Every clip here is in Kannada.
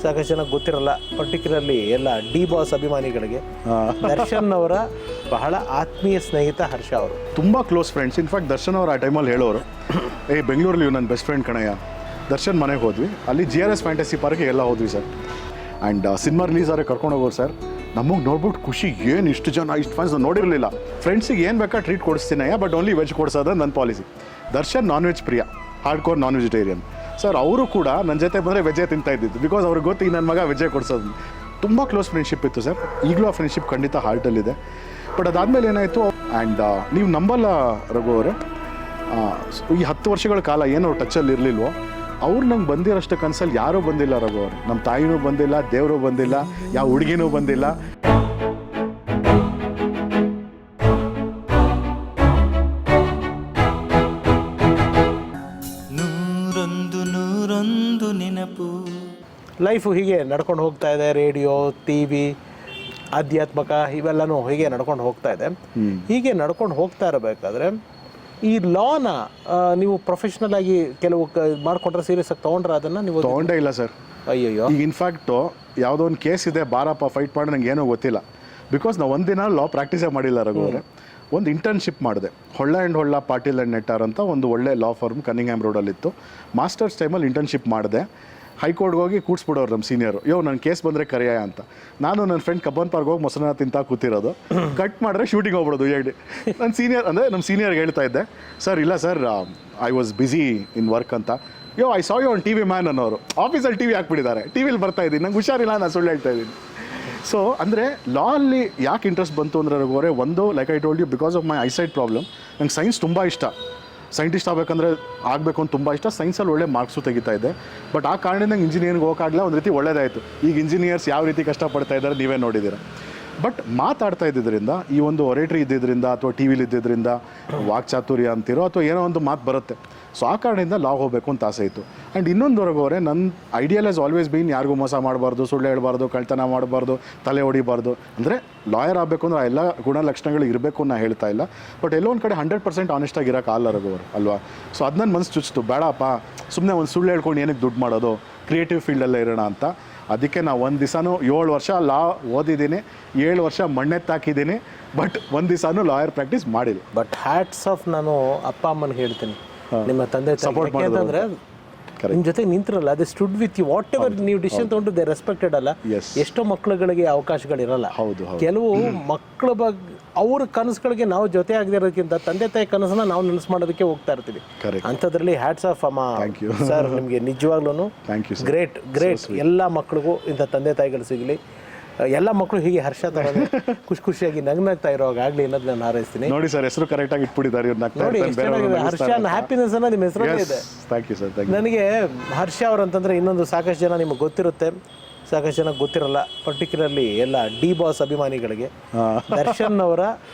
ಸಾಕಷ್ಟು ಜನ ಗೊತ್ತಿರಲ್ಲ, ಪರ್ಟಿಕ್ಯುಲರ್ಲಿ ಎಲ್ಲ ಡಿ ಬಾಸ್ ಅಭಿಮಾನಿಗಳಿಗೆ ದರ್ಶನ್ ಅವರ ಬಹಳ ಆತ್ಮೀಯ ಸ್ನೇಹಿತ ಹರ್ಷ ಅವರು. ತುಂಬ ಕ್ಲೋಸ್ ಫ್ರೆಂಡ್ಸ್. ಇನ್ಫ್ಯಾಕ್ಟ್ ದರ್ಶನ್ ಅವರು ಆ ಟೈಮಲ್ಲಿ ಹೇಳೋರು, ಬೆಂಗಳೂರಲ್ಲಿ ನನ್ನ ಬೆಸ್ಟ್ ಫ್ರೆಂಡ್ ಕಣಯ್ಯ, ದರ್ಶನ್ ಮನೆಗೆ ಹೋದ್ವಿ, ಅಲ್ಲಿ GRS ಫ್ಯಾಂಟಸಿ ಪಾರ್ಕ್ಗೆ ಎಲ್ಲ ಹೋದ್ವಿ ಸರ್. ಆ್ಯಂಡ್ ಸಿನಿಮಾ ರಿಲೀಸ್ ಆದರೆ ಕರ್ಕೊಂಡು ಹೋಗೋರು ಸರ್. ನಮಗೆ ನೋಡ್ಬಿಟ್ಟು ಖುಷಿ, ಏನು ಇಷ್ಟು ಜನ ಇಷ್ಟು ಫ್ಯಾನ್ಸ್ ನೋಡಿರಲಿಲ್ಲ. ಫ್ರೆಂಡ್ಸಿಗೆ ಏನು ಬೇಕಾ ಟ್ರೀಟ್ ಕೊಡಿಸ್ತೀನಯ್ಯ, ಬಟ್ ಓನ್ಲಿ ವೆಜ್ ಕೊಡಿಸೋದು ನನ್ನ ಪಾಲಿಸಿ. ದರ್ಶನ್ ನಾನ್ ವೆಜ್ ಪ್ರಿಯ, hard core non vegetarian sir. ಅವರು ಕೂಡ ನನ್ನ ಜೊತೆ ಬಂದರೆ ವೆಜ್ಜೇ ತಿಂತಾ ಇದ್ದಿದ್ದು, ಬಿಕಾಸ್ ಅವ್ರಿಗೆ ಗೊತ್ತು ಈ ನನ್ನ ಮಗ ವೆಜ್ಜೇ ಕೊಡಿಸೋದು. ತುಂಬ ಕ್ಲೋಸ್ ಫ್ರೆಂಡ್ಶಿಪ್ ಇತ್ತು ಸರ್. ಈಗಲೂ ಆ ಫ್ರೆಂಡ್ಶಿಪ್ ಖಂಡಿತ ಹಾರ್ಟಲ್ಲಿದೆ. ಬಟ್ ಅದಾದಮೇಲೆ ಏನಾಯಿತು, ಆ್ಯಂಡ್ ನೀವು ನಂಬಲ್ಲ ರಘು ಅವರೇ, ಈ 10 ವರ್ಷಗಳ ಕಾಲ ಏನೋ ಟಚಲ್ಲಿ ಇರಲಿಲ್ವೋ, ಅವ್ರು ನಂಗೆ ಬಂದಿರೋಷ್ಟು ಕನಸಲ್ಲಿ ಯಾರೂ ಬಂದಿಲ್ಲ ರಘು ಅವರು. ನಮ್ಮ ತಾಯಿನೂ ಬಂದಿಲ್ಲ, ದೇವರು ಬಂದಿಲ್ಲ, ಯಾವ ಹುಡುಗಿನೂ ಬಂದಿಲ್ಲ. ನೂರೊಂದು ನೆನಪು. ಲೈಫು ಹೀಗೆ ನಡ್ಕೊಂಡು ಹೋಗ್ತಾ ಇದೆ. ರೇಡಿಯೋ, TV, ಆಧ್ಯಾತ್ಮಕ ಇವೆಲ್ಲನೂ ಹೀಗೆ ನಡ್ಕೊಂಡು ಹೋಗ್ತಾ ಇದೆ. ಹೀಗೆ ನಡ್ಕೊಂಡು ಹೋಗ್ತಾ ಇರಬೇಕಾದ್ರೆ ಈ ಲಾನ ನೀವು ಪ್ರೊಫೆಷ್ನಲ್ ಆಗಿ ಕೆಲವು ಮಾಡ್ಕೊಂಡ್ರೆ ಸೀರಿಯಸ್ ಆಗಿ ತೊಗೊಂಡ್ರೆ ಅದನ್ನು ನೀವು ತೊಗೊಂಡೇ ಇಲ್ಲ ಸರ್. ಅಯ್ಯಯ್ಯೋ. ಈಗ ಇನ್ಫ್ಯಾಕ್ಟು ಯಾವುದೋ ಒಂದು ಕೇಸ್ ಇದೆ, ಬಾರಪ್ಪ ಫೈಟ್ ಮಾಡಿ, ನಂಗೆ ಏನೂ ಗೊತ್ತಿಲ್ಲ. ಬಿಕಾಸ್ ನಾವು ಒಂದಿನ ಲಾ ಪ್ರಾಕ್ಟೀಸೇ ಮಾಡಿಲ್ಲ ರಘು ಅವರೇ. ಒಂದು ಇಂಟರ್ನ್ಶಿಪ್ ಮಾಡಿದೆ, ಹೊಳ್ಳ ಆ್ಯಂಡ್ ಹೊಳ್ಳ ಪಾಟೀಲ್ ಆ್ಯಂಡ್ ನೆಟ್ಟಾರ್ ಅಂತ ಒಂದು ಒಳ್ಳೆ ಲಾ ಫರ್ಮ್ ಕನ್ನಿಂಗ್ಹ್ಯಾಮ್ ರೋಡಲ್ಲಿತ್ತು. ಮಾಸ್ಟರ್ಸ್ ಟೈಮಲ್ಲಿ ಇಂಟರ್ನ್ಶಿಪ್ ಮಾಡಿದೆ. ಹೈಕೋರ್ಟ್ಗೆ ಹೋಗಿ ಕೂಡ್ಸ್ಬಿಡೋರು ನಮ್ಮ ಸೀನಿಯರು, ನನ್ನ ಕೇಸ್ ಬಂದರೆ ಕರೆಯ ಅಂತ. ನಾನು ನನ್ನ ಫ್ರೆಂಡ್ ಕಬ್ಬನ್ ಪಾರ್ಕ್ ಹೋಗಿ ಮೊಸರನ್ನ ತಿಂತಾ ಕೂತಿರೋದು, ಕಟ್ ಮಾಡಿದ್ರೆ ಶೂಟಿಂಗ್ ಹೋಗ್ಬಿಡೋದು ಹೇಳಿ. ನನ್ನ ಸೀನಿಯರ್ ಅಂದರೆ ನಮ್ಮ ಸೀನಿಯರ್ಗೆ ಹೇಳ್ತಾ ಇದ್ದೆ, ಸರ್ ಇಲ್ಲ sir, I was busy in work ಅಂತ. I saw you on TV man ಅನ್ನೋರು. ಆಫೀಸಲ್ಲಿ TV ಹಾಕ್ಬಿಟ್ಟಿದ್ದಾರೆ, TVಲಿ ಬರ್ತಾ ಇದ್ದೀನಿ, ನಂಗೆ ಹುಷಾರಿಲ್ಲ, ನಾನು ಸುಳ್ಳು ಹೇಳ್ತಾ ಇದ್ದೀನಿ. ಸೊ ಅಂದರೆ ಲಾ ಅಲ್ಲಿ ಯಾಕೆ ಇಂಟ್ರೆಸ್ಟ್ ಬಂತು ಅಂದರೆ ರಘುವರೇ, ಒಂದು like I told you, because of my eyesight problem. ನಂಗೆ ಸೈನ್ಸ್ ತುಂಬ ಇಷ್ಟ, ಸೈಂಟಿಸ್ಟ್ ಆಗಬೇಕಂದ್ರೆ ಆಗಬೇಕು ಅಂತ ತುಂಬ ಇಷ್ಟ. ಸೈನ್ಸಲ್ಲಿ ಒಳ್ಳೆ ಮಾರ್ಕ್ಸು ತೆಗಿತಾ ಇದೆ. ಬಟ್ ಆ ಕಾರಣದಿಂದ ನಂಗೆ ಇಂಜಿನಿಯರಿಂಗ್ ಹೋಗೋಕ್ಕಾಗಲ್ಲ. ಒಂದು ರೀತಿ ಒಳ್ಳೇದಾಯಿತು. ಈಗ ಇಂಜಿನಿಯರ್ಸ್ ಯಾವ ರೀತಿ ಕಷ್ಟಪಡ್ತಾ ಇದ್ದಾರೆ ನೀವೇ ನೋಡಿದ್ದೀರ. ಬಟ್ ಮಾತಾಡ್ತಾ ಇದ್ದಿದ್ದರಿಂದ, ಈ ಒಂದು ಒರೇಟ್ರಿ ಇದ್ದಿದ್ದರಿಂದ, ಅಥವಾ TVಲಿ ಇದ್ದಿದ್ದರಿಂದ, ವಾಕ್ಚಾತುರ್ಯ ಅಂತಿರೋ ಅಥವಾ ಏನೋ ಒಂದು ಮಾತು ಬರುತ್ತೆ. ಸೊ ಆ ಕಾರಣದಿಂದ ಲಾ ಹೋಗಬೇಕು ಅಂತ ಆಸೆ ಇತ್ತು. ಆ್ಯಂಡ್ ಇನ್ನೊಂದುವರೆಗೂ ಅವರೇ, ನನ್ನ ಐಡಿಯಲ್ ಹ್ಯಾಸ್ ಆಲ್ವೇಸ್ ಬೀನ್ ಯಾರಿಗೂ ಮೋಸ ಮಾಡಬಾರ್ದು, ಸುಳ್ಳು ಹೇಳ್ಬಾರ್ದು, ಕಳ್ತನ ಮಾಡಬಾರ್ದು, ತಲೆ ಹೊಡಿಬಾರ್ದು. ಅಂದರೆ ಲಾಯರ್ ಆಗಬೇಕು ಅಂದರೆ ಆ ಎಲ್ಲ ಗುಣಲಕ್ಷಣಗಳು ಇರಬೇಕು ಅಂತ ಹೇಳ್ತಾ ಇಲ್ಲ. ಬಟ್ ಎಲ್ಲೋ ಒಂದು ಕಡೆ 100% ಆನೆಸ್ಟಾಗಿ ಇರೋಕ್ಕಾಗಲ್ಲ ರಘು ಅವರು ಅಲ್ವಾ. ಸೊ ಅದು ನನ್ನ ಮನಸ್ಸು ಚುಚ್ಚಿತು, ಬೇಡಪ್ಪ ಸುಮ್ಮನೆ ಒಂದು ಸುಳ್ಳು ಹೇಳ್ಕೊಂಡು ಏನಕ್ಕೆ ದುಡ್ಡು ಮಾಡೋದು, ಕ್ರಿಯೇಟಿವ್ ಫೀಲ್ಡಲ್ಲೇ ಇರೋಣ ಅಂತ. ಅದಕ್ಕೆ ನಾವು ಒಂದು ದಿವಸನೂ 7 ವರ್ಷ ಲಾ ಓದಿದ್ದೀನಿ, 7 ವರ್ಷ ಮಣ್ಣೆತ್ತಾಕಿದ್ದೀನಿ, ಬಟ್ ಒಂದು ದಿವಸನೂ ಲಾಯರ್ ಪ್ರಾಕ್ಟೀಸ್ ಮಾಡಿಲ್ಲ. ಬಟ್ ಹ್ಯಾಟ್ಸ್ ಆಫ್ ನಾನು ಅಪ್ಪ ಅಮ್ಮನಿಗೆ ಹೇಳ್ತೀನಿ, ನಿಮ್ಮ ತಂದೆ ಸಪೋರ್ಟ್ ಅಂತಂದ್ರೆ ನಿಮ್ಮ ಜೊತೆ ನಿಂತಿರಲ್ಲ, ಅದೇ stood with you. Whatever ನೀವು ಡಿಸಿಷನ್ ತೊಗೊಂಡು ದೇ ರೆಸ್ಪೆಕ್ಟೆಡ್ ಅಲ್ಲ. ಎಷ್ಟೋ ಮಕ್ಕಳುಗಳಿಗೆ ಅವಕಾಶಗಳಿರಲ್ಲ. ಕೆಲವು ಮಕ್ಕಳ ಬಗ್ಗೆ ಅವ್ರ ಕನಸುಗಳಿಗೆ ನಾವು ಜೊತೆ ಆಗದೆ ಇರೋದಕ್ಕಿಂತ ತಂದೆ ತಾಯಿ ಕನಸನ್ನ ನಾವು ನನಸು ಮಾಡೋದಕ್ಕೆ ಹೋಗ್ತಾ ಇರ್ತೀವಿ. ಅಂಥದ್ರಲ್ಲಿ ಹ್ಯಾಟ್ಸ್ ಆಫ್ ಅಮ್ಮ ಸರ್, ನಿಮಗೆ ನಿಜವಾಗ್ಲೂ ಗ್ರೇಟ್. ಎಲ್ಲ ಮಕ್ಕಳಿಗೂ ಇಂಥ ತಂದೆ ತಾಯಿಗಳು ಸಿಗಲಿ. ಎಲ್ಲ ಮಕ್ಕಳು ಹೀಗೆ ಹರ್ಷ ತರ ಖುಷಿಯಾಗಿ ನಗ್ನಾಗ್ತಾ ಇರೋವಾಗಲಿ ಅನ್ನೋದು ನಾನು ಹಾರೈಸ್ತೀನಿ. ನೋಡಿ ಸರ್, ಹೆಸರು ಕರೆಕ್ಟಾಗಿ ಇಟ್ಬಿಟ್ಟಿದ್ದಾರೆ. ನೋಡಿ ಹರ್ಷ ಹ್ಯಾಪಿನೆಸ್ ಅನ್ನೋ ನಿಮ್ಮ ಹೆಸರಲ್ಲೇ ಇದೆ. ನನಗೆ ಹರ್ಷ ಅವ್ರು ಅಂತಂದ್ರೆ ಇನ್ನೊಂದು ಸಾಕಷ್ಟು ಜನ ನಿಮಗೆ ಗೊತ್ತಿರುತ್ತೆ, ಸಾಕಷ್ಟು ಜನ ಗೊತ್ತಿರಲ್ಲ. ಪರ್ಟಿಕ್ಯುಲರ್ಲಿ ಎಲ್ಲ ಡಿ ಬಾಸ್ ಅಭಿಮಾನಿಗಳಿಗೆ ದರ್ಶನ್ ಅವರ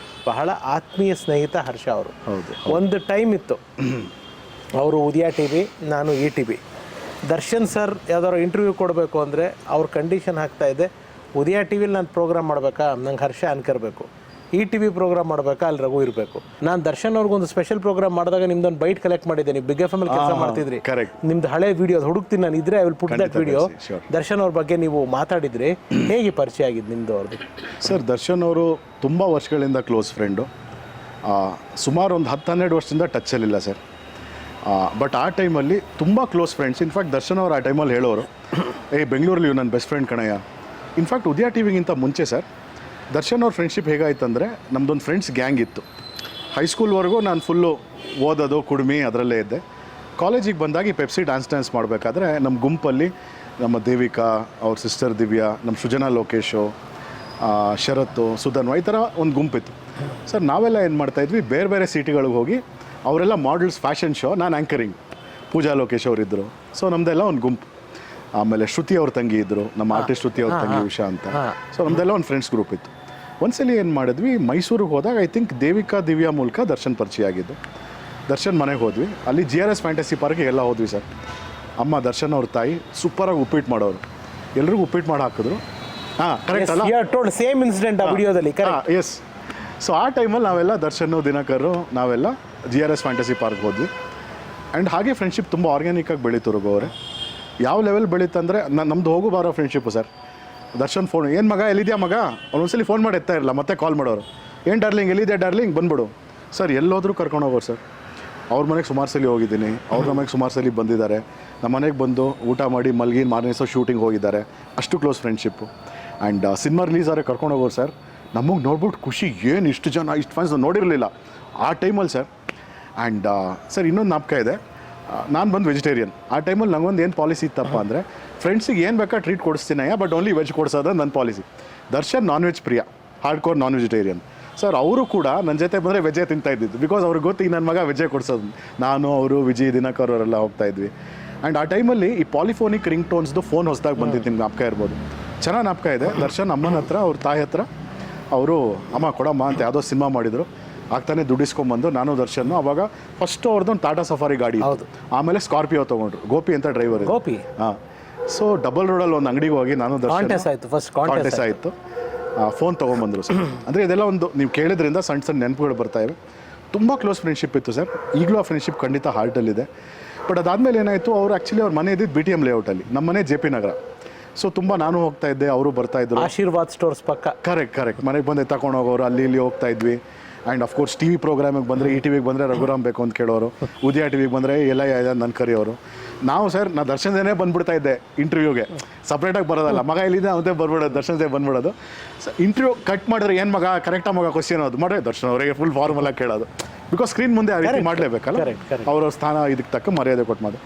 ಬಹಳ ಆತ್ಮೀಯ ಸ್ನೇಹಿತ ಹರ್ಷ ಅವರು. ಒಂದು ಟೈಮ್ ಇತ್ತು, ಅವರು ಉದಯ TV, ನಾನು ETV. ದರ್ಶನ್ ಸರ್ ಯಾವ್ದಾದ್ರು ಇಂಟರ್ವ್ಯೂ ಕೊಡಬೇಕು ಅಂದರೆ ಅವ್ರ ಕಂಡೀಷನ್ ಹಾಕ್ತಾ ಇದೆ, ಉದಯ TVಲಿ ನಾನು ಪ್ರೋಗ್ರಾಮ್ ಮಾಡಬೇಕಾ, ನಂಗೆ ಹರ್ಷ ಅನ್ಕರ್ಬೇಕು. ETV ಪ್ರೋಗ್ರಾಮ್ ಮಾಡಬೇಕಾ, ಅಲ್ಲಿ ರಘು ಇರಬೇಕು. ನಾನು ದರ್ಶನ್ ಅವ್ರಿಗೊಂದು ಸ್ಪೆಷಲ್ ಪ್ರೋಗ್ರಾಮ್ ಮಾಡಿದಾಗ ನಿಮ್ದೊಂದು ಬೈಟ್ ಕಲೆಕ್ಟ್ ಮಾಡಿದ್ದೆ. ನೀವು Big FM ಕೆಲಸ ಮಾಡ್ತಿದ್ರಿ, ನಿಮ್ದು ಹಳೆ ವಿಡಿಯೋ ಹುಡುಕ್ತೀನಿ ನಾನು, ಇದ್ರೆ I will put that video. Darshan ಅವ್ರ ಬಗ್ಗೆ ನೀವು ಮಾತಾಡಿದ್ರಿ, ಹೇಗೆ ಪರಿಚಯ ಆಗಿದ್ದು ನಿಮ್ಮದು ಅವ್ರದ್ದು? ಸರ್, ದರ್ಶನ್ ಅವರು ತುಂಬ ವರ್ಷಗಳಿಂದ ಕ್ಲೋಸ್ ಫ್ರೆಂಡು. ಸುಮಾರು ಒಂದು 10-12 ವರ್ಷದಿಂದ ಟಚ್ಚಲ್ಲಿಲ್ಲ ಸರ್. ಬಟ್ ಆ ಟೈಮಲ್ಲಿ ತುಂಬ ಕ್ಲೋಸ್ ಫ್ರೆಂಡ್ಸ್. ಇನ್ಫ್ಯಾಕ್ಟ್ ದರ್ಶನ್ ಅವರು ಆ ಟೈಮಲ್ಲಿ ಹೇಳೋರು, ಬೆಂಗಳೂರಲ್ಲಿ ನನ್ನ ಬೆಸ್ಟ್ ಫ್ರೆಂಡ್ ಕಣಯ್ಯ. ಇನ್ಫ್ಯಾಕ್ಟ್ ಉದಯ TVಗಿಂತ ಮುಂಚೆ ಸರ್, ದರ್ಶನ್ ಅವ್ರ ಫ್ರೆಂಡ್ಶಿಪ್ ಹೇಗಾಯ್ತಂದರೆ, ನಮ್ಮದೊಂದು ಫ್ರೆಂಡ್ಸ್ ಗ್ಯಾಂಗ್ ಇತ್ತು. ಹೈಸ್ಕೂಲ್ವರೆಗೂ ನಾನು ಫುಲ್ಲು ಓದೋದು, ಕುಡುಮಿ ಅದರಲ್ಲೇ ಇದ್ದೆ. ಕಾಲೇಜಿಗೆ ಬಂದಾಗಿ ಪೆಪ್ಸಿ ಡ್ಯಾನ್ಸ್ ಮಾಡಬೇಕಾದ್ರೆ ನಮ್ಮ ಗುಂಪಲ್ಲಿ ನಮ್ಮ ದೇವಿಕಾ, ಅವ್ರ ಸಿಸ್ಟರ್ ದಿವ್ಯಾ, ನಮ್ಮ ಸೃಜನಾ ಲೋಕೇಶು, ಶರತ್ತು, ಸುಧನ್ವ, ಈ ಥರ ಒಂದು ಗುಂಪಿತ್ತು ಸರ್. ನಾವೆಲ್ಲ ಏನು ಮಾಡ್ತಾಯಿದ್ವಿ, ಬೇರೆ ಬೇರೆ ಸಿಟಿಗಳಿಗೆ ಹೋಗಿ ಅವರೆಲ್ಲ ಮಾಡಲ್ಸ್, ಫ್ಯಾಷನ್ ಶೋ, ನಾನು ಆ್ಯಂಕರಿಂಗ್, ಪೂಜಾ ಲೋಕೇಶ್ ಅವರಿದ್ದರು. ಸೊ ನಮ್ಮದೆಲ್ಲ ಒಂದು ಗುಂಪು. ಆಮೇಲೆ ಶ್ರುತಿ ಅವ್ರ ತಂಗಿ ಇದ್ದರು, ನಮ್ಮ ಆರ್ಟಿಸ್ಟ್ ಶ್ರುತಿ ಅವ್ರ ತಂಗಿ ಉಷಾ ಅಂತ. ಸೊ ನಮ್ಮದೆಲ್ಲ ಒಂದು ಫ್ರೆಂಡ್ಸ್ ಗ್ರೂಪ್ ಇತ್ತು. ಒಂದ್ಸಲಿ ಏನು ಮಾಡಿದ್ವಿ, ಮೈಸೂರಿಗೆ ಹೋದಾಗ ಐ ಥಿಂಕ್ ದೇವಿಕಾ ದಿವ್ಯಾ ಮೂಲಕ ದರ್ಶನ್ ಪರಿಚಯ ಆಗಿದ್ದು. ದರ್ಶನ್ ಮನೆಗೆ ಹೋದ್ವಿ, ಅಲ್ಲಿ GRS ಫ್ಯಾಂಟಸಿ ಪಾರ್ಕ್ಗೆ ಎಲ್ಲ ಹೋದ್ವಿ ಸರ್. ಅಮ್ಮ ದರ್ಶನ್ ಅವ್ರ ತಾಯಿ ಸೂಪರಾಗಿ ಉಪ್ಪಿಟ್ಟು ಮಾಡೋರು, ಎಲ್ರಿಗೂ ಉಪ್ಪಿಟ್ಟು ಮಾಡಿ ಹಾಕಿದ್ರು. ಕರೆಕ್ಟ್ ಅಲ್ಲ, ಸೇಮ್ ಇನ್ಸಿಡೆಂಟ್ ಆ ವಿಡಿಯೋದಲ್ಲಿ. ಎಸ್. ಸೊ ಆ ಟೈಮಲ್ಲಿ ನಾವೆಲ್ಲ ದರ್ಶನ್, ದಿನಕರು, ನಾವೆಲ್ಲ GRS ಫ್ಯಾಂಟಸಿ ಪಾರ್ಕ್ ಹೋದ್ವಿ. ಆ್ಯಂಡ್ ಹಾಗೆ ಫ್ರೆಂಡ್ಶಿಪ್ ತುಂಬ ಆರ್ಗ್ಯಾನಿಕ್ಕಾಗಿ ಬೆಳೀತು ರಘು ಅವರೇ. ಯಾವ ಲೆವೆಲ್ ಬೆಳೀತಂದರೆ ನಮ್ಮದು ಹೋಗು ಬಾರೋ ಫ್ರೆಂಡ್ಶಿಪ್ಪು ಸರ್. ದರ್ಶನ್ ಫೋನ್, ಏನು ಮಗ ಎಲ್ಲಿದೆಯಾ ಮಗ, ಒಂದೊಂದ್ಸಲಿ ಫೋನ್ ಮಾಡಿ ಎತ್ತಾ ಇರಲ್ಲ, ಮತ್ತೆ ಕಾಲ್ ಮಾಡೋರು, ಏನು ಡಾರ್ಲಿಂಗ್ ಎಲ್ಲಿದೆ ಡಾರ್ಲಿಂಗ್ ಬಂದ್ಬಿಡು ಸರ್. ಎಲ್ಲೋದ್ರೂ ಕರ್ಕೊಂಡು ಹೋಗೋರು ಸರ್. ಅವ್ರ ಮನೆಗೆ ಸುಮಾರು ಸಲ ಹೋಗಿದ್ದೀನಿ, ಅವ್ರ ಮನೆಗೆ ಸುಮಾರು ಸಲ ಬಂದಿದ್ದಾರೆ, ನಮ್ಮ ಮನೆಗೆ ಬಂದು ಊಟ ಮಾಡಿ ಮಲಗಿ ಮಾರನೇ ದಿವಸ ಶೂಟಿಂಗ್ ಹೋಗಿದ್ದಾರೆ. ಅಷ್ಟು close friendship. And cinema release ಆದರೆ ಕರ್ಕೊಂಡು ಹೋಗೋರು ಸರ್. ನಮಗೆ ನೋಡ್ಬಿಟ್ಟು ಖುಷಿ, ಏನು ಇಷ್ಟು ಜನ ಇಷ್ಟು ಫ್ಯಾನ್ಸ್ ನೋಡಿರಲಿಲ್ಲ ಆ ಟೈಮಲ್ಲಿ ಸರ್. ಆ್ಯಂಡ್ ಸರ್ ಇನ್ನೊಂದು ಜ್ಞಾಪಕ ಇದೆ, ನಾನು ಬಂದು ವೆಜಿಟೇರಿಯನ್. ಆ ಟೈಮಲ್ಲಿ ನಂಗೊಂದು ಏನು ಪಾಲಿಸಿ ಇತ್ತಪ್ಪ ಅಂದರೆ, ಫ್ರೆಂಡ್ಸಿಗೆ ಏನು ಬೇಕಾ ಟ್ರೀಟ್ ಕೊಡಿಸ್ತೀನಯ್ಯ, ಬಟ್ ಓನ್ಲಿ ವೆಜ್ ಕೊಡಿಸೋದು ನನ್ನ ಪಾಲಿಸಿ. ದರ್ಶನ್ ನಾನ್ ವೆಜ್ ಪ್ರಿಯ, hard core non vegetarian sir. ಅವರು ಕೂಡ ನನ್ನ ಜೊತೆ ಬಂದರೆ ವೆಜ್ಜೇ ತಿಂತಾ ಇದ್ದಿದ್ದು, ಬಿಕಾಸ್ ಅವ್ರಿಗೆ ಗೊತ್ತು ಈ ನನ್ನ ಮಗ ವೆಜ್ಜೇ ಕೊಡಿಸೋದು. ನಾನು, ಅವರು, ವಿಜಯ್, ದಿನಕರ್ ಅವರೆಲ್ಲ ಹೋಗ್ತಾಯಿದ್ವಿ. ಆ್ಯಂಡ್ ಆ ಟೈಮಲ್ಲಿ ಈ ಪಾಲಿಫೋನಿಕ್ ರಿಂಗ್ ಟೋನ್ಸ್ದು ಫೋನ್ ಹೊಸದಾಗಿ ಬಂದಿತ್ತು, ನಿಮ್ಗೆ ಜ್ಞಾಪಕ ಇರ್ಬೋದು. ಚೆನ್ನಾಗಿ ಜ್ಞಾಪಕ ಇದೆ. ದರ್ಶನ್ ಅಮ್ಮನ ಹತ್ರ, ಅವ್ರ ತಾಯಿ ಹತ್ರ ಅವರು ಅಮ್ಮ ಕೊಡಮ್ಮ ಅಂತ ಯಾವುದೋ ಸಿನಿಮಾ ಮಾಡಿದರು, ಆಗ್ತಾನೆ ದುಡ್ಡಿಸ್ಕೊಂಬಂದು ನಾನು ದರ್ಶನ್. ಅವಾಗ ಫಸ್ಟು ಅವ್ರದ್ದೊಂದು ಟಾಟಾ ಸಫಾರಿ ಗಾಡಿ, ಆಮೇಲೆ ಸ್ಕಾರ್ಪಿಯೋ ತೊಗೊಂಡ್ರು. ಗೋಪಿ ಅಂತ ಡ್ರೈವರ್. ಗೋಪಿ. ಹಾಂ. ಸೊ ಡಬಲ್ ರೋಡಲ್ಲಿ ಒಂದು ಅಂಗಡಿಗೆ ಹೋಗಿ ನಾನು ದರ್ಶನ್ ಕಾಂಟೆಸ್ ಆಯಿತು, ಫೋನ್ ತೊಗೊಂಬಂದರು ಸರ್. ಅಂದರೆ ಇದೆಲ್ಲ ಒಂದು ನೀವು ಕೇಳಿದ್ರಿಂದ ಸಣ್ಣ ಸಣ್ಣ ನೆನಪುಗಳು ಬರ್ತಾಯಿವೆ. ತುಂಬ ಕ್ಲೋಸ್ ಫ್ರೆಂಡ್ಶಿಪ್ ಇತ್ತು ಸರ್. ಈಗಲೂ ಆ ಫ್ರೆಂಡ್ಶಿಪ್ ಖಂಡಿತ ಹಾರ್ಟಲ್ಲಿದೆ. ಬಟ್ ಅದಾದಮೇಲೆ ಏನಾಯಿತು, ಅವರು ಆ್ಯಕ್ಚುಲಿ ಅವ್ರ ಮನೆ ಇದ್ದಿದ್ದು BTM ಲೇಔಟಲ್ಲಿ, ನಮ್ಮ ಮನೆ JP ನಗರ. ಸೊ ತುಂಬ ನಾನು ಹೋಗ್ತಾ ಇದ್ದೆ, ಅವರು ಬರ್ತಾಯಿದ್ರು. ಆಶೀರ್ವಾದ್ ಸ್ಟೋರ್ಸ್ ಪಕ್ಕ. ಕರೆಕ್ಟ್. ಮನೆಗೆ ಬಂದು ತಗೊಂಡು ಹೋಗೋರು, ಅಲ್ಲಿ ಇಲ್ಲಿ ಹೋಗ್ತಾ ಇದ್ವಿ. ಆ್ಯಂಡ್ ಅಫ್ಕೋರ್ಸ್ TV ಪ್ರೋಗ್ರಾಮಿಗೆ ಬಂದರೆ, ಈ TVಗೆ ಬಂದರೆ ರಘುರಾಮ್ ಬೇಕು ಅಂತ ಕೇಳೋರು, ಉದಯ TVಗೆ ಬಂದರೆ ಎಲ್ಲ ನನ್ನ ಕರೆಯೋರು. ನಾವು ಸರ್, ನಾನು ದರ್ಶನದೇ ಬಂದುಬಿಡ್ತಾ ಇದ್ದೆ ಇಂಟರ್ವ್ಯೂಗೆ, ಸಪ್ರೇಟಾಗಿ ಬರೋದಲ್ಲ. ಮಗ ಇಲ್ಲಿದೆ ಅವತ್ತೇ ಬಂದ್ಬಿಡೋದು, ದರ್ಶನದೇ ಬಂದ್ಬಿಡೋದು. ಸೊ ಇಂಟರ್ವ್ಯೂ ಕಟ್ ಮಾಡಿದ್ರೆ ಏನು ಮಗ ಕರೆಕ್ಟಾಗಿ ಮಗ ಕ್ವಶನ್ ಅದು ಮಾಡಿದ್ರೆ ದರ್ಶನ್ ಅವರಿಗೆ ಫುಲ್ ಫಾರ್ಮಲಾಗಿ ಕೇಳೋದು. ಬಿಕಾಸ್ ಸ್ಕ್ರೀನ್ ಮುಂದೆ ಆ ರೀತಿ ಮಾಡಲೇಬೇಕಲ್ಲ, ಅವ್ರ ಸ್ಥಾನ ಇದಕ್ಕೆ ತಕ್ಕ ಮರ್ಯಾದೆ ಕೊಟ್ಟು ಮಾಡಿ.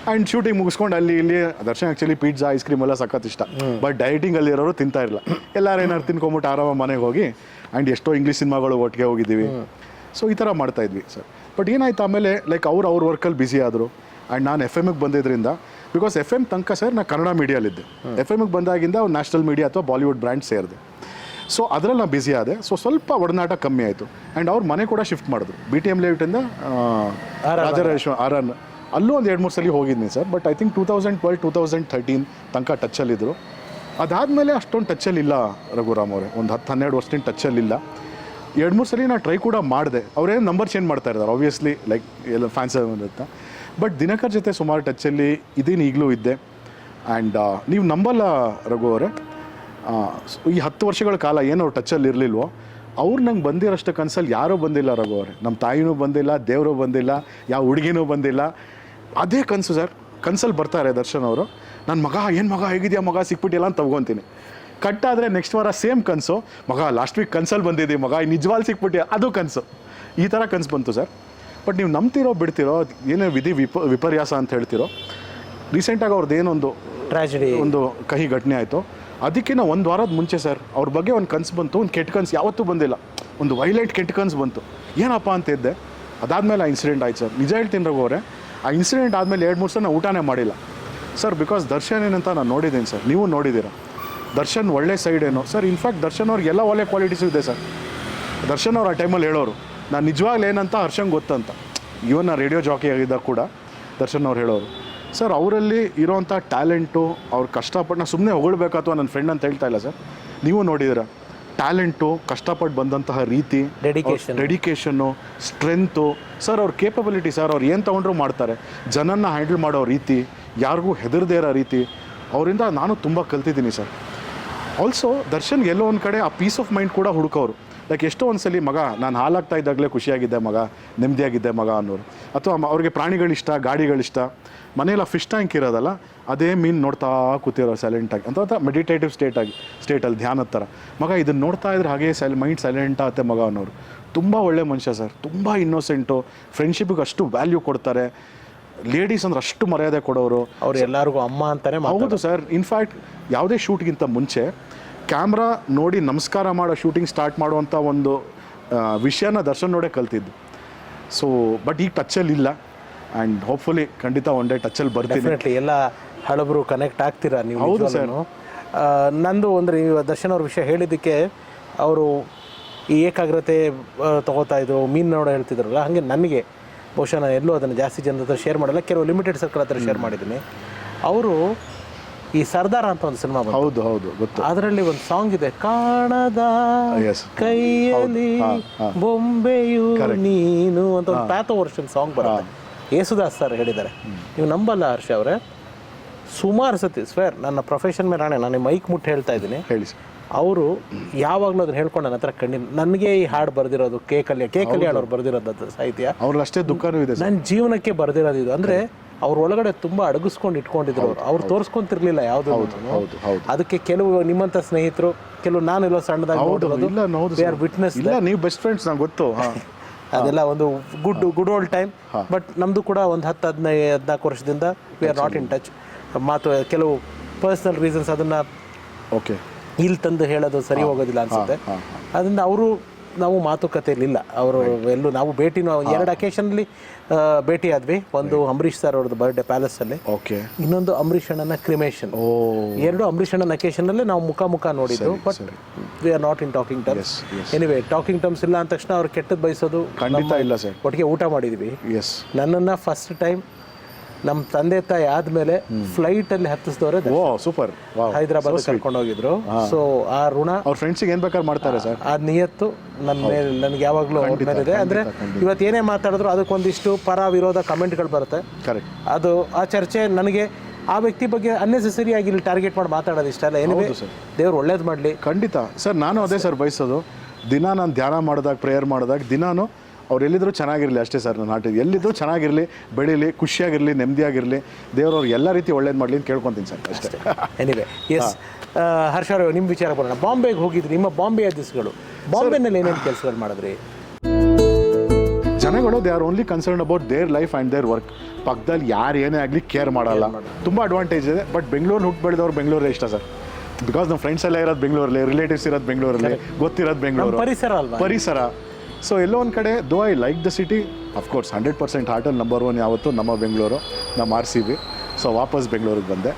ಆ್ಯಂಡ್ ಶೂಟಿಂಗ್ ಮುಗಿಸ್ಕೊಂಡು ಅಲ್ಲಿ ಇಲ್ಲಿ Darshan actually pizza, ice cream ಎಲ್ಲ ಸಖತ್ ಇಷ್ಟ. ಬಟ್ ಡಯಟಿಂಗಲ್ಲಿ ಇರೋರು ತಿಂತಾ ಇರಲಿಲ್ಲ. ಎಲ್ಲರೂ ಏನಾರು ತಿನ್ಕೊಂಬಿಟ್ಟು ಆರಾಮ ಮನೆಗೆ ಹೋಗಿ, ಆ್ಯಂಡ್ ಎಷ್ಟೋ ಇಂಗ್ಲೀಷ್ ಸಿನಿಮಾಗಳು ಒಟ್ಟಿಗೆ ಹೋಗಿದ್ದೀವಿ. ಸೊ ಈ ಥರ ಮಾಡ್ತಾಯಿದ್ವಿ ಸರ್. ಬಟ್ ಏನಾಯ್ತು ಆಮೇಲೆ, ಲೈಕ್ ಅವ್ರ ವರ್ಕಲ್ಲಿ ಬ್ಯುಸಿ ಆದರು. ಆ್ಯಂಡ್ ನಾನು FM-ಗೆ ಬಂದಿದ್ದರಿಂದ, ಬಿಕಾಸ್ FM ತನಕ ಸರ್ ನಾನು ಕನ್ನಡ ಮೀಡಿಯಲ್ಲಿದ್ದೆ. FM-ಗೆ ಬಂದಾಗಿಂದ ಒಂದು ನ್ಯಾಷನಲ್ ಮೀಡಿಯಾ ಅಥವಾ ಬಾಲಿವುಡ್ ಬ್ರ್ಯಾಂಡ್ ಸೇರಿದೆ. ಸೊ ಅದರಲ್ಲಿ ನಾನು ಬ್ಯುಸಿ ಆದೆ. ಸೊ ಸ್ವಲ್ಪ ಒಡನಾಟ ಕಮ್ಮಿ ಆಯಿತು. ಆ್ಯಂಡ್ ಅವ್ರ ಮನೆ ಕೂಡ ಶಿಫ್ಟ್ ಮಾಡಿದ್ರು BTM ಲೇಔಟಿಂದ ರಾಜರಾಜೇಶ್ವರ RN. ಅಲ್ಲೂ ಒಂದು 2-3 ಸಲ ಹೋಗಿದ್ದೀನಿ ಸರ್. ಬಟ್ ಐ ಥಿಂಕ್ 2012, 2013 ತನಕ ಟಚ್ಚಲ್ಲಿದ್ದರು. ಅದಾದಮೇಲೆ ಅಷ್ಟೊಂದು ಟಚ್ಚಲ್ಲಿಲ್ಲ ರಘುರಾಮ್ ಅವರೇ. ಒಂದು 10-12 ವರ್ಷದಿಂದ ಟಚ್ಚಲ್ಲಿಲ್ಲ. 2-3 ಸಲ ನಾನು ಟ್ರೈ ಕೂಡ ಮಾಡಿದೆ. ಅವರೇನು ನಂಬರ್ ಚೇಂಜ್ ಮಾಡ್ತಾ ಇದ್ದಾರೆ ಆಬ್ವಿಯಸ್ಲಿ, ಲೈಕ್ ಎಲ್ಲ ಫ್ಯಾನ್ಸ್ ಅಂತ. ಬಟ್ ದಿನಕರ್ ಜೊತೆ ಸುಮಾರು ಟಚ್ಚಲ್ಲಿ ಇದೀನಿ, ಈಗಲೂ ಇದ್ದೆ. ಆ್ಯಂಡ್ ನೀವು ನಂಬಲ್ಲ ರಘು ಅವರೇ, ಈ 10 ವರ್ಷಗಳ ಕಾಲ ಏನು ಅವ್ರು ಟಚ್ಚಲ್ಲಿ ಇರಲಿಲ್ವೋ, ಅವ್ರು ನಂಗೆ ಬಂದಿರೋಷ್ಟು ಕನಸಲ್ಲಿ ಯಾರೂ ಬಂದಿಲ್ಲ ರಘು ಅವರೇ. ನಮ್ಮ ತಾಯಿನೂ ಬಂದಿಲ್ಲ, ದೇವರು ಬಂದಿಲ್ಲ, ಯಾವ ಹುಡುಗಿನೂ ಬಂದಿಲ್ಲ. ಅದೇ ಕನಸು ಸರ್. ಕನಸಲ್ಲಿ ಬರ್ತಾರೆ ದರ್ಶನ್ ಅವರು, ನನ್ನ ಮಗ ಏನು ಮಗ ಹೇಗಿದೆಯಾ ಮಗ ಸಿಕ್ಬಿಟ್ಟಿಲ್ಲ ಅಂತ ತಗೊತೀನಿ. ಕಟ್ಟಾದರೆ ನೆಕ್ಸ್ಟ್ ವಾರ ಸೇಮ್ ಕನಸು, ಮಗ ಲಾಸ್ಟ್ ವೀಕ್ ಕನ್ಸಲ್ಲಿ ಬಂದಿದ್ದೀವಿ ಮಗ ನಿಜವಾಲ್ ಸಿಕ್ಬಿಟ್ಟು, ಅದು ಕನಸು. ಈ ಥರ ಕನಸು ಬಂತು ಸರ್. ಬಟ್ ನೀವು ನಂಬ್ತಿರೋ ಬಿಡ್ತಿರೋ, ಏನೇ ವಿಧಿ ವಿಪರ್ಯಾಸ ಅಂತ ಹೇಳ್ತಿರೋ, ರೀಸೆಂಟಾಗಿ ಅವ್ರದ್ದು ಏನೊಂದು ಟ್ರಾಜಿಡಿ, ಒಂದು ಕಹಿ ಘಟನೆ ಆಯಿತು. ಅದಕ್ಕಿಂತ 1 ವಾರದ ಮುಂಚೆ ಸರ್ ಅವ್ರ ಬಗ್ಗೆ ಒಂದು ಕನಸು ಬಂತು. ಒಂದು ಕೆಟ್ಟ ಕನಸು ಯಾವತ್ತೂ ಬಂದಿಲ್ಲ, ಒಂದು ವೈಲೆಂಟ್ ಕೆಟ್ಟ ಕನಸು ಬಂತು. ಏನಪ್ಪ ಅಂತ ಇದ್ದೆ. ಅದಾದಮೇಲೆ ಆ ಇನ್ಸಿಡೆಂಟ್ ಆಯ್ತು ಸರ್. ನಿಜ ಹೇಳ್ತೀನಿ ರಘು ಅವರೇ, ಆ ಇನ್ಸಿಡೆಂಟ್ ಆದಮೇಲೆ 2-3 ಸಲ ನಾನು ಊಟನೇ ಮಾಡಿಲ್ಲ ಸರ್. ಬಿಕಾಸ್ ದರ್ಶನ್ ಏನಂತ ನಾನು ನೋಡಿದ್ದೀನಿ ಸರ್, ನೀವು ನೋಡಿದ್ದೀರ. ದರ್ಶನ್ ಒಳ್ಳೆ ಸೈಡ್ ಏನೋ ಸರ್. ಇನ್ಫ್ಯಾಕ್ಟ್ ದರ್ಶನ್ ಅವ್ರಿಗೆ ಎಲ್ಲ ಒಳ್ಳೆ ಕ್ವಾಲಿಟೀಸು ಇದೆ ಸರ್. ದರ್ಶನ್ ಅವ್ರು ಆ ಟೈಮಲ್ಲಿ ಹೇಳೋರು, ನಾನು ನಿಜವಾಗ್ಲೂ ಏನಂತ ಹರ್ಷಂಗೆ ಗೊತ್ತಂತ. ಇವನ್ ರೇಡಿಯೋ ಜಾಕಿ ಆಗಿದ್ದಾಗ ಕೂಡ ದರ್ಶನ್ ಅವ್ರು ಹೇಳೋರು ಸರ್, ಅವರಲ್ಲಿ ಇರೋವಂಥ ಟ್ಯಾಲೆಂಟು, ಅವ್ರು ಕಷ್ಟಪಟ್ಟು, ನಾನು ಸುಮ್ಮನೆ ಹೊಗಳ್ಬೇಕು ಅಥವಾ ನನ್ನ ಫ್ರೆಂಡ್ ಅಂತ ಹೇಳ್ತಾ ಇಲ್ಲ ಸರ್. ನೀವು ನೋಡಿದ್ದೀರ ಟ್ಯಾಲೆಂಟು, ಕಷ್ಟಪಟ್ಟು ಬಂದಂತಹ ರೀತಿ, ಡೆಡಿಕೇಶನ್ನು, ಸ್ಟ್ರೆಂತು ಸರ್, ಅವ್ರ ಕೇಪಬಿಲಿಟಿ ಸರ್. ಅವ್ರು ಏನು ತೊಗೊಂಡ್ರು ಮಾಡ್ತಾರೆ. ಜನನ್ನ ಹ್ಯಾಂಡಲ್ ಮಾಡೋ ರೀತಿ, ಯಾರಿಗೂ ಹೆದರದೇ ಇರೋ ರೀತಿ, ಅವರಿಂದ ನಾನು ತುಂಬ ಕಲ್ತಿದ್ದೀನಿ ಸರ್. ಆಲ್ಸೋ ದರ್ಶನ್ಗೆ ಎಲ್ಲೋ ಒಂದು ಕಡೆ ಆ ಪೀಸ್ ಆಫ್ ಮೈಂಡ್ ಕೂಡ ಹುಡುಕೋರು. ಲೈಕ್ ಎಷ್ಟೋ ಒಂದ್ಸಲಿ ಮಗ ನಾನು ಹಾಲಾಗ್ತಾ ಇದ್ದಾಗಲೇ ಖುಷಿಯಾಗಿದ್ದೆ ಮಗ, ನೆಮ್ಮದಿಯಾಗಿದ್ದೆ ಮಗ ಅನ್ನೋರು. ಅಥವಾ ಅವ್ರಿಗೆ ಪ್ರಾಣಿಗಳಿಷ್ಟ, ಗಾಡಿಗಳಿಷ್ಟ, ಮನೆಯಲ್ಲ ಫಿಶ್ ಟ್ಯಾಂಕ್ ಇರೋದಲ್ಲ, ಅದೇ ಮೀನು ನೋಡ್ತಾ ಕೂತಿರೋ ಸೈಲೆಂಟಾಗಿ ಅಂತ ಮೆಡಿಟೇಟಿವ್ ಸ್ಟೇಟಲ್ಲಿ ಧ್ಯಾನದ ಥರ. ಮಗ ಇದನ್ನು ನೋಡ್ತಾ ಇದ್ರೆ ಹಾಗೆ ಮೈಂಡ್ ಸೈಲೆಂಟ್ ಆಗುತ್ತೆ ಮಗ ಅನ್ನೋರು. ತುಂಬ ಒಳ್ಳೆ ಮನುಷ್ಯ ಸರ್, ತುಂಬ ಇನ್ನೋಸೆಂಟು, ಫ್ರೆಂಡ್ಶಿಪ್ಪಿಗೆ ಅಷ್ಟು ವ್ಯಾಲ್ಯೂ ಕೊಡ್ತಾರೆ. ಲೇಡೀಸ್ ಅಂದ್ರೆ ಅಷ್ಟು ಮರ್ಯಾದೆ ಕೊಡೋರು. ಅವ್ರು ಎಲ್ಲರಿಗೂ ಅಮ್ಮ ಅಂತಾನೆ. ಹೌದು ಸರ್. ಇನ್ಫ್ಯಾಕ್ಟ್ ಯಾವುದೇ ಶೂಟ್ಗಿಂತ ಮುಂಚೆ ಕ್ಯಾಮ್ರಾ ನೋಡಿ ನಮಸ್ಕಾರ ಮಾಡೋ ಶೂಟಿಂಗ್ ಸ್ಟಾರ್ಟ್ ಮಾಡುವಂಥ ಒಂದು ವಿಷಯನ ದರ್ಶನ್ ನೋಡೇ ಕಲ್ತಿದ್ದು. ಸೊ ಬಟ್ ಈಗ ಟಚ್ಚಲ್ಲಿ ಇಲ್ಲ. ಆ್ಯಂಡ್ ಹೋಪ್ಫುಲಿ ಖಂಡಿತ ಒನ್ ಡೇ ಟಚ್ಚಲ್ಲಿ ಬರ್ತೀನಿ. ಎಲ್ಲ ಹಳಬರು ಕನೆಕ್ಟ್ ಆಗ್ತೀರಾ ನೀವು? ಹೌದು ಸರ್. ನಂದು ಅಂದರೆ ದರ್ಶನ್ ಅವ್ರ ವಿಷಯ ಹೇಳಿದ್ದಕ್ಕೆ ಅವರು ಈ ಏಕಾಗ್ರತೆ ತಗೋತಾ ಇದ್ದು ಮೀನು ನೋಡೋ ಹೇಳ್ತಿದ್ರಲ್ಲ, ಹಾಗೆ ನನಗೆ ಬಹುಶಃ ನಾನು ಎಲ್ಲೂ ಅದನ್ನು ಜಾಸ್ತಿ ಜನರ ಹತ್ರ ಶೇರ್ ಮಾಡಲ್ಲ, ಕೆಲವು ಲಿಮಿಟೆಡ್ ಸರ್ಕಲ್ ಹತ್ರ ಶೇರ್ ಮಾಡಿದ್ದೀನಿ. ಅವರು ಈ ಸರ್ದಾರ ಅಂತ ಒಂದು ಸಿನಿಮಾ ಬಂತು. ಹೌದು ಹೌದು ಗೊತ್ತು. ಅದರಲ್ಲಿ ಒಂದು ಸಾಂಗ್ ಇದೆ, ಕಾಣದ ಕೈಯಲ್ಲಿ ಬೊಂಬೆಯು ನೀನು ಅಂತ ಒಂದು ಪ್ಯಾಥೋ ವರ್ಷನ್ ಸಾಂಗ್ ಬರುತ್ತೆ. ಯೇಸುದಾಸ್ ಸರ್ ಹೇಳಿದ್ದಾರೆ. ನೀವು ನಂಬಲ್ಲ ಹರ್ಷ ಅವರೇ, ಸುಮಾರು ಸತಿ ಸ್ವೇರ್ ನನ್ನ ಪ್ರೊಫೆಷನ್ ಮೇಲೆ ರಾಣೆ ನಾನು ಮೈಕ್ ಮುಟ್ಟು ಹೇಳ್ತಾ ಇದ್ದೀನಿ, ಹೇಳಿ ಸರ್. ಅವರು ಯಾವಾಗಲೂ ಅದನ್ನ ಹೇಳ್ಕೊಂಡು ನನ್ನ ಹತ್ರ ನನಗೆ ಈ ಹಾಡು ಬರ್ದಿರೋದು ಕೆ ಕಲ್ಯಾಣ್ ಅವ್ರು ಬರ್ದಿರೋದು ಸಾಹಿತ್ಯ, ಅವ್ರಲ್ಲಿ ಅಷ್ಟೇ ದುಃಖನೂ ಇದೆ ಸರ್. ನನ್ನ ಜೀವನಕ್ಕೆ ಬರ್ದಿರೋದು ಇದು. ಅಂದರೆ ಅವ್ರ ಒಳಗಡೆ ತುಂಬ ಅಡಗಿಸ್ಕೊಂಡು ಇಟ್ಕೊಂಡಿದ್ರು ಅವ್ರು ತೋರಿಸ್ಕೊಂತಿರ್ಲಿಲ್ಲ ಯಾವುದು. ಅದಕ್ಕೆ ಕೆಲವು ನಿಮ್ಮಂಥ ಸ್ನೇಹಿತರು, ಕೆಲವು ನಾನೆಲ್ಲೋ ಸಣ್ಣದಾಗಿ ವಿಟ್ನೆಸ್ ಇಲ್ಲ, ನೀವು ಬೆಸ್ಟ್ ಫ್ರೆಂಡ್ಸ್ ನಂಗೆ ಗೊತ್ತು. ಅದೆಲ್ಲ ಒಂದು ಗುಡ್ ಓಲ್ಡ್ ಟೈಮ್. ಬಟ್ ನಮ್ಮದು ಕೂಡ ಒಂದು 10-15-14 ವರ್ಷದಿಂದ we are not in touch. ಮಾತು ಕೆಲವು ಪರ್ಸ್ನಲ್ ರೀಸನ್ಸ್ ಅದನ್ನು ಓಕೆ ಇಲ್ಲಿ ತಂದು ಹೇಳೋದು ಸರಿ ಹೋಗೋದಿಲ್ಲ ಅನ್ಸುತ್ತೆ. ಅದರಿಂದ ಅವರು ನಾವು ಮಾತುಕತೆಯಲ್ಲಿಲ್ಲ. ಅವರು ಎಲ್ಲೂ ನಾವು ಭೇಟಿನೂ 2 ಅಕೇಶನ್ಲಿ ಭೇಟಿ ಆದ್ವಿ. ಒಂದು ಅಂಬರೀಷ್ ಸರ್ ಅವ್ರದ್ದು ಬರ್ಡೇ ಪ್ಯಾಲೇಸಲ್ಲಿ, ಓಕೆ, ಇನ್ನೊಂದು ಅಂಬರೀಷ್ ಅಣ್ಣನ ಕ್ರಿಮೇಷನ್. 2 ಅಂಬರೀಷ್ ಅಣ್ಣನ ಅಕೇಶನ್ನಲ್ಲೇ ನಾವು ಮುಖ ನೋಡಿದ್ದು. But we are not in talking terms. Anyway talking terms ಇಲ್ಲ ಅಂದ ತಕ್ಷಣ ಅವ್ರು ಕೆಟ್ಟದ್ದು ಬಯಸೋದು ಖಂಡಿತ ಇಲ್ಲ ಸರ್. ಒಟ್ಟಿಗೆ ಊಟ ಮಾಡಿದ್ವಿ. ಎಸ್, ನನ್ನನ್ನು ಫಸ್ಟ್ ಟೈಮ್ ನಮ್ಮ ತಂದೆ ತಾಯಿ ಆದಮೇಲೆ ಫ್ಲೈಟಲ್ಲಿ ಹತ್ತಿಸಿದವ್ರೆ. ಓ ಸೂಪರ್, ಹೈದರಾಬಾದ್ ಕರ್ಕೊಂಡು ಹೋಗಿದ್ರು. ಸೊ ಆ ಋಣ ಅವ್ರ ಫ್ರೆಂಡ್ಸಿಗೆ ಏನು ಬೇಕಾದ್ರೆ ಮಾಡ್ತಾರೆ ಸರ್. ಆ ನಿಯತ್ತು ನನ್ನ ಮೇಲೆ ನನಗೆ ಯಾವಾಗಲೂ ಅವ್ರ ಮೇಲೆ ಇದೆ. ಅಂದರೆ ಇವತ್ತು ಏನೇ ಮಾತಾಡಿದ್ರು ಅದಕ್ಕೊಂದಿಷ್ಟು ಪರ ವಿರೋಧ ಕಮೆಂಟ್ಗಳು ಬರುತ್ತೆ. ಕರೆಕ್ಟ್. ಅದು ಆ ಚರ್ಚೆ ನನಗೆ ಆ ವ್ಯಕ್ತಿ ಬಗ್ಗೆ ಅನ್ನೆಸೆಸರಿ ಆಗಿ ಇಲ್ಲಿ ಟಾರ್ಗೆಟ್ ಮಾಡಿ ಮಾತಾಡೋದು ಇಷ್ಟ ಅಲ್ಲ. ಏನಿವೆ ದೇವ್ರು ಒಳ್ಳೇದು ಮಾಡಲಿ. ಖಂಡಿತ ಸರ್, ನಾನು ಅದೇ ಸರ್ ಬಯಸೋದು. ದಿನ ನಾನು ಧ್ಯಾನ ಮಾಡಿದಾಗ, ಪ್ರೇಯರ್ ಮಾಡಿದಾಗ ದಿನಾನು ಅವ್ರು ಎಲ್ಲಿದ್ರು ಚೆನ್ನಾಗಿರಲಿ ಅಷ್ಟೇ ಸರ್. ನನ್ನ ಹಾಟಿಗೆ ಎಲ್ಲಿದ್ರು ಚೆನ್ನಾಗಿರಲಿ, ಬೆಳೀಲಿ, ಖುಷಿಯಾಗಿರಲಿ, ನೆಮ್ಮದಿಯಾಗಿರಲಿ, ದೇವ್ರವ್ರು ಎಲ್ಲ ರೀತಿ ಒಳ್ಳೇದು ಮಾಡಲಿ ಅಂತ ಕೇಳ್ಕೊತೀನಿ ಸರ್ ಅಷ್ಟೇ. ಎನಿವೆ ಎಸ್, ಹರ್ಷ ಅವರು ನಿಮ್ಮ ವಿಚಾರ ಬರೋಣ. ಬಾಂಬೆಗೆ ಹೋಗಿದ್ರಿ, ನಿಮ್ಮ ಬಾಂಬೆಯ ದಿವಸಗಳು, ಬಾಂಬೆನಲ್ಲಿ ಏನೇನು ಕೆಲಸಗಳು ಮಾಡಿದ್ರಿ? ಜನಗಳು they are only concern about their life and their work. ಪಕ್ಕದಲ್ಲಿ ಯಾರು ಏನೇ ಆಗಲಿ ಕೇರ್ ಮಾಡಲ್ಲ. ತುಂಬ ಅಡ್ವಾಂಟೇಜ್ ಇದೆ. ಬಟ್ ಬೆಂಗಳೂರು ಹುಟ್ಟು ಬೆಳೆದವ್ರು ಬೆಂಗಳೂರೇ ಇಷ್ಟ ಸರ್. ಬಿಕಾಸ್ ನಮ್ಮ ಫ್ರೆಂಡ್ಸ್ ಎಲ್ಲ ಇರೋದು ಬೆಂಗಳೂರಲ್ಲಿ, ರಿಲೇಟಿವ್ಸ್ ಇರೋದು ಬೆಂಗಳೂರಲ್ಲಿ, ಗೊತ್ತಿರೋದು ಬೆಂಗಳೂರು ಪರಿಸರ ಅಲ್ವಾ, ಪರಿಸರ. ಸೊ ಎಲ್ಲೋ ಒಂದು ಕಡೆ though I like the city, ಅಫ್ಕೋರ್ಸ್ 100% ಹಾರ್ಟಲ್ಲಿ ನಂಬರ್ 1 ಯಾವತ್ತು ನಮ್ಮ ಬೆಂಗಳೂರು, ನಮ್ಮ RCB. ಸೊ ವಾಪಸ್ ಬೆಂಗಳೂರಿಗೆ ಬಂದೆ.